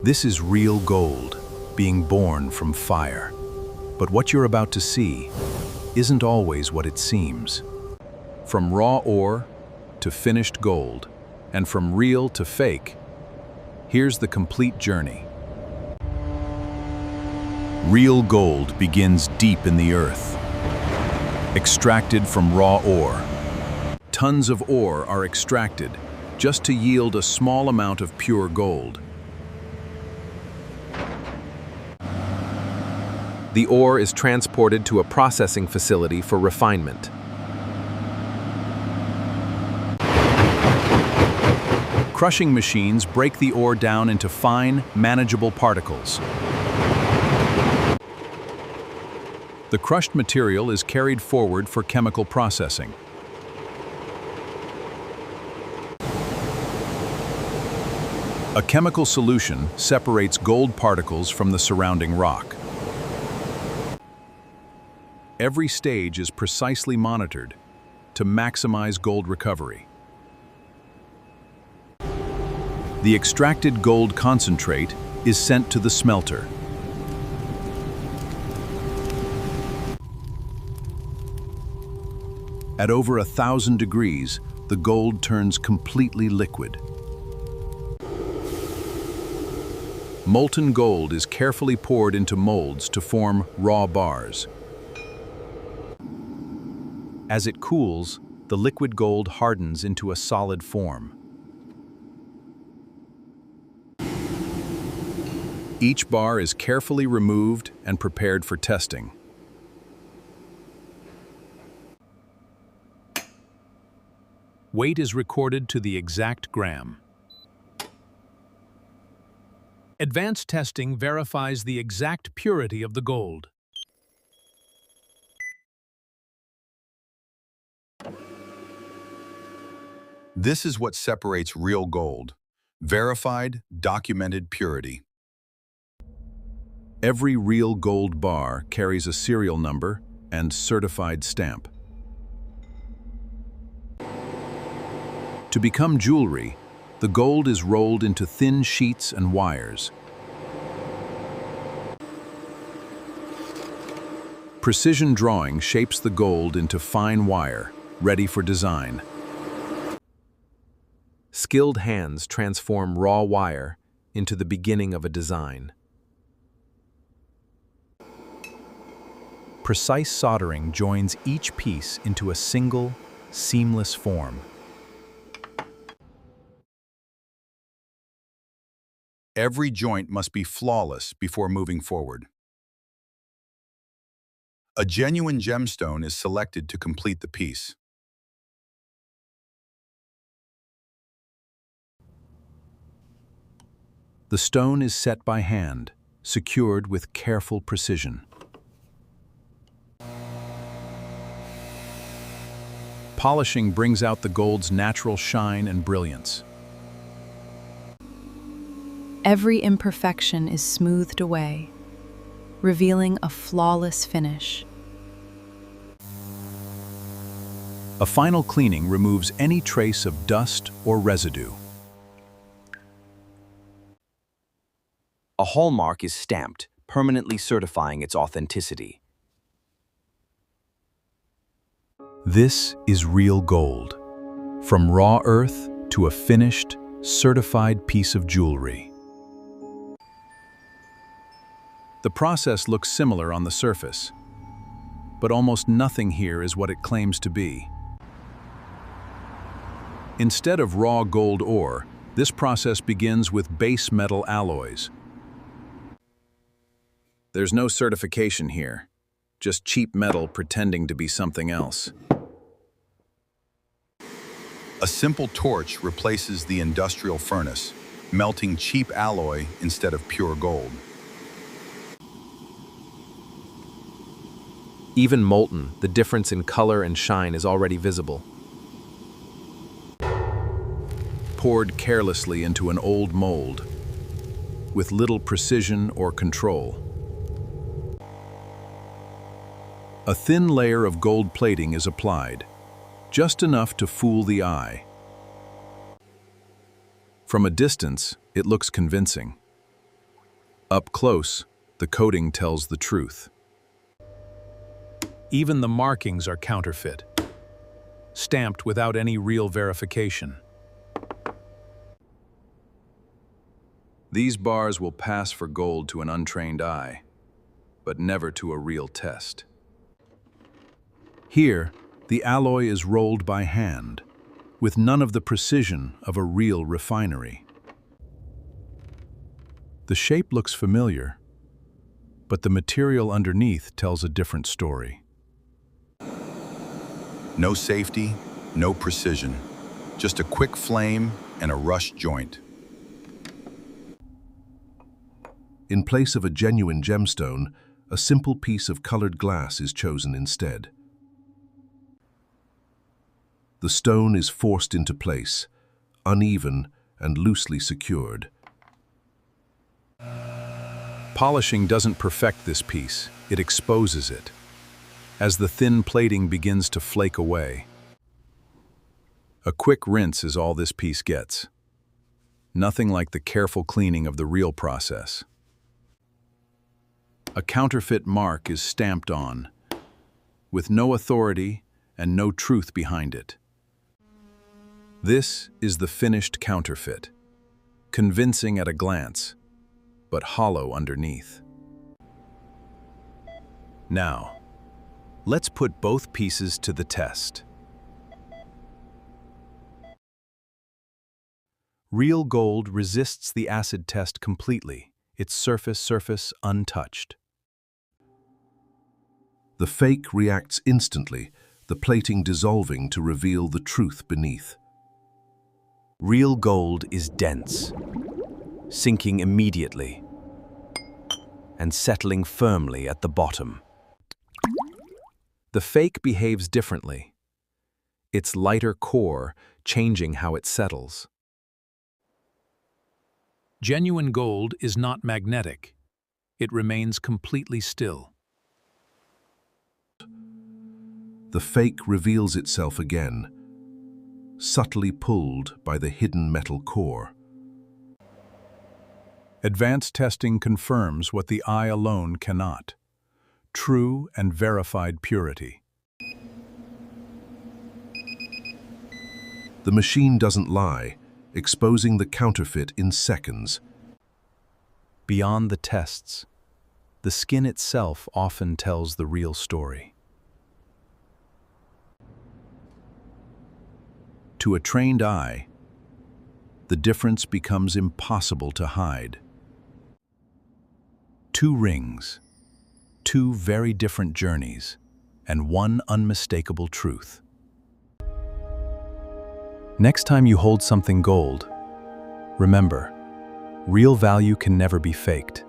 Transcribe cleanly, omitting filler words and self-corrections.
This is real gold, being born from fire. But what you're about to see isn't always what it seems. From raw ore to finished gold, and from real to fake, here's the complete journey. Real gold begins deep in the earth, extracted from raw ore. Tons of ore are extracted just to yield a small amount of pure gold. The ore is transported to a processing facility for refinement. Crushing machines break the ore down into fine, manageable particles. The crushed material is carried forward for chemical processing. A chemical solution separates gold particles from the surrounding rock. Every stage is precisely monitored to maximize gold recovery. The extracted gold concentrate is sent to the smelter. At over 1,000 degrees, the gold turns completely liquid. Molten gold is carefully poured into molds to form raw bars. As it cools, the liquid gold hardens into a solid form. Each bar is carefully removed and prepared for testing. Weight is recorded to the exact gram. Advanced testing verifies the exact purity of the gold. This is what separates real gold: verified, documented purity. Every real gold bar carries a serial number and certified stamp. To become jewelry, the gold is rolled into thin sheets and wires. Precision drawing shapes the gold into fine wire, ready for design. Skilled hands transform raw wire into the beginning of a design. Precise soldering joins each piece into a single, seamless form. Every joint must be flawless before moving forward. A genuine gemstone is selected to complete the piece. The stone is set by hand, secured with careful precision. Polishing brings out the gold's natural shine and brilliance. Every imperfection is smoothed away, revealing a flawless finish. A final cleaning removes any trace of dust or residue. A hallmark is stamped, permanently certifying its authenticity. This is real gold, from raw earth to a finished, certified piece of jewelry. The process looks similar on the surface, but almost nothing here is what it claims to be. Instead of raw gold ore, this process begins with base metal alloys. There's no certification here, just cheap metal pretending to be something else. A simple torch replaces the industrial furnace, melting cheap alloy instead of pure gold. Even molten, the difference in color and shine is already visible. Poured carelessly into an old mold, with little precision or control. A thin layer of gold plating is applied, just enough to fool the eye. From a distance, it looks convincing. Up close, the coating tells the truth. Even the markings are counterfeit, stamped without any real verification. These bars will pass for gold to an untrained eye, but never to a real test. Here, the alloy is rolled by hand, with none of the precision of a real refinery. The shape looks familiar, but the material underneath tells a different story. No safety, no precision, just a quick flame and a rush joint. In place of a genuine gemstone, a simple piece of colored glass is chosen instead. The stone is forced into place, uneven and loosely secured. Polishing doesn't perfect this piece, it exposes it, as the thin plating begins to flake away. A quick rinse is all this piece gets. Nothing like the careful cleaning of the real process. A counterfeit mark is stamped on, with no authority and no truth behind it. This is the finished counterfeit, convincing at a glance, but hollow underneath. Now, let's put both pieces to the test. Real gold resists the acid test completely, its surface untouched. The fake reacts instantly, the plating dissolving to reveal the truth beneath. Real gold is dense, sinking immediately and settling firmly at the bottom. The fake behaves differently, its lighter core changing how it settles. Genuine gold is not magnetic. It remains completely still. The fake reveals itself again, subtly pulled by the hidden metal core. Advanced testing confirms what the eye alone cannot: true and verified purity. The machine doesn't lie, exposing the counterfeit in seconds. Beyond the tests, the skin itself often tells the real story. To a trained eye, the difference becomes impossible to hide. Two rings, two very different journeys, and one unmistakable truth. Next time you hold something gold, remember, real value can never be faked.